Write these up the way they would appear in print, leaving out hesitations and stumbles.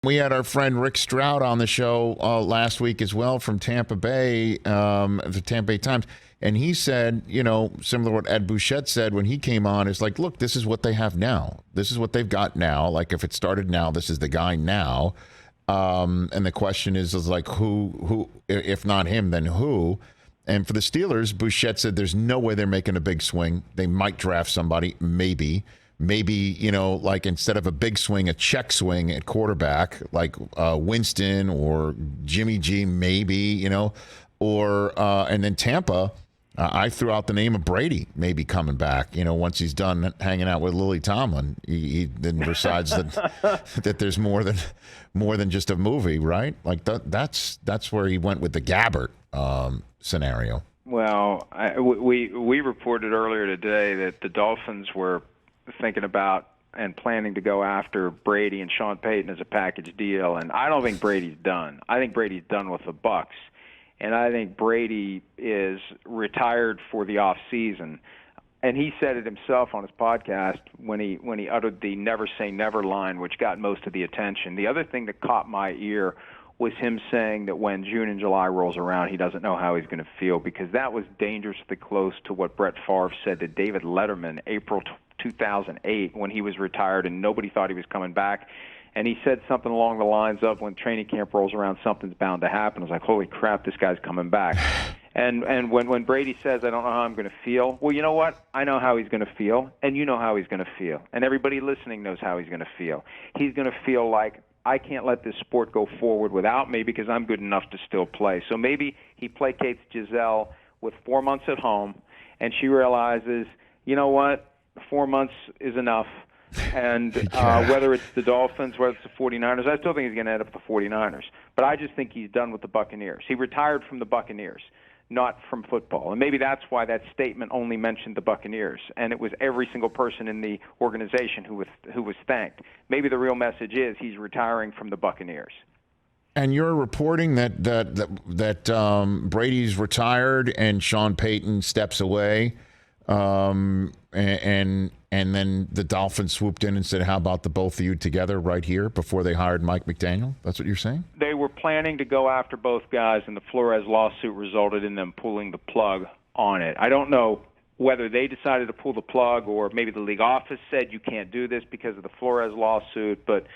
We had our friend Rick Stroud on the show last week as well from Tampa Bay, the Tampa Bay Times. And he said, similar to what Ed Bouchette said when he came on, is like, look, this is what they have now. This is what they've got now. Like, if it started now, this is the guy now. And the question is like, who, if not him, then who? And for the Steelers, Bouchette said there's no way they're making a big swing. They might draft somebody, maybe, like instead of a big swing, a check swing at quarterback, like Winston or Jimmy G, maybe, or and then Tampa, I threw out the name of Brady maybe coming back, once he's done hanging out with Lily Tomlin. He then decides that there's more than just a movie, right? Like that's where he went with the Gabbert scenario. Well, we reported earlier today that the Dolphins were thinking about and planning to go after Brady and Sean Payton as a package deal, and I don't think Brady's done. I think Brady's done with the Bucs, and I think Brady is retired for the offseason. And he said it himself on his podcast when he uttered the "never say never" line, which got most of the attention. The other thing that caught my ear was him saying that when June and July rolls around, he doesn't know how he's going to feel, because that was dangerously close to what Brett Favre said to David Letterman April 2008 when he was retired and nobody thought he was coming back. And he said something along the lines of, when training camp rolls around, something's bound to happen. I was like, holy crap, this guy's coming back. And when Brady says, I don't know how I'm going to feel, well, you know what? I know how he's going to feel, and you know how he's going to feel. And everybody listening knows how he's going to feel. He's going to feel like, I can't let this sport go forward without me because I'm good enough to still play. So maybe he placates Giselle with 4 months at home, and she realizes, you know what? 4 months is enough. And whether it's the Dolphins, whether it's the 49ers, I still think he's going to end up with the 49ers. But I just think he's done with the Buccaneers. He retired from the Buccaneers, not from football. And maybe that's why that statement only mentioned the Buccaneers. And it was every single person in the organization who was thanked. Maybe the real message is he's retiring from the Buccaneers. And you're reporting that Brady's retired and Sean Payton steps away. And then the Dolphins swooped in and said, how about the both of you together right here before they hired Mike McDaniel? That's what you're saying? They were planning to go after both guys, and the Flores lawsuit resulted in them pulling the plug on it. I don't know whether they decided to pull the plug or maybe the league office said you can't do this because of the Flores lawsuit. But,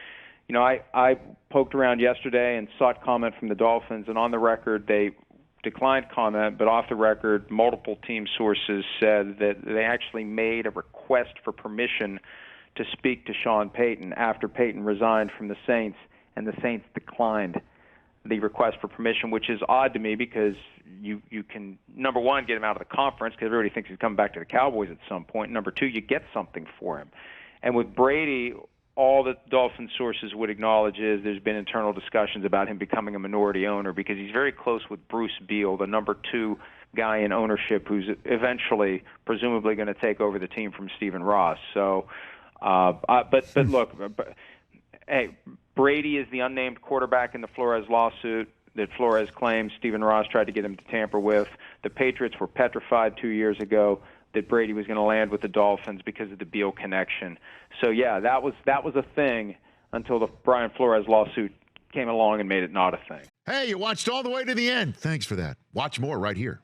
I poked around yesterday and sought comment from the Dolphins, and on the record they declined comment, but off the record, multiple team sources said that they actually made a request for permission to speak to Sean Payton after Payton resigned from the Saints, and the Saints declined the request for permission, which is odd to me because you can, number one, get him out of the conference because everybody thinks he's coming back to the Cowboys at some point. Number two, you get something for him. And with Brady, all that Dolphin sources would acknowledge is there's been internal discussions about him becoming a minority owner because he's very close with Bruce Beal, the number 2 guy in ownership who's eventually, presumably, going to take over the team from Stephen Ross. So, but look, hey, Brady is the unnamed quarterback in the Flores lawsuit that Flores claims Stephen Ross tried to get him to tamper with. The Patriots were petrified 2 years ago that Brady was going to land with the Dolphins because of the Beal connection. So, yeah, that was a thing until the Brian Flores lawsuit came along and made it not a thing. Hey, you watched all the way to the end. Thanks for that. Watch more right here.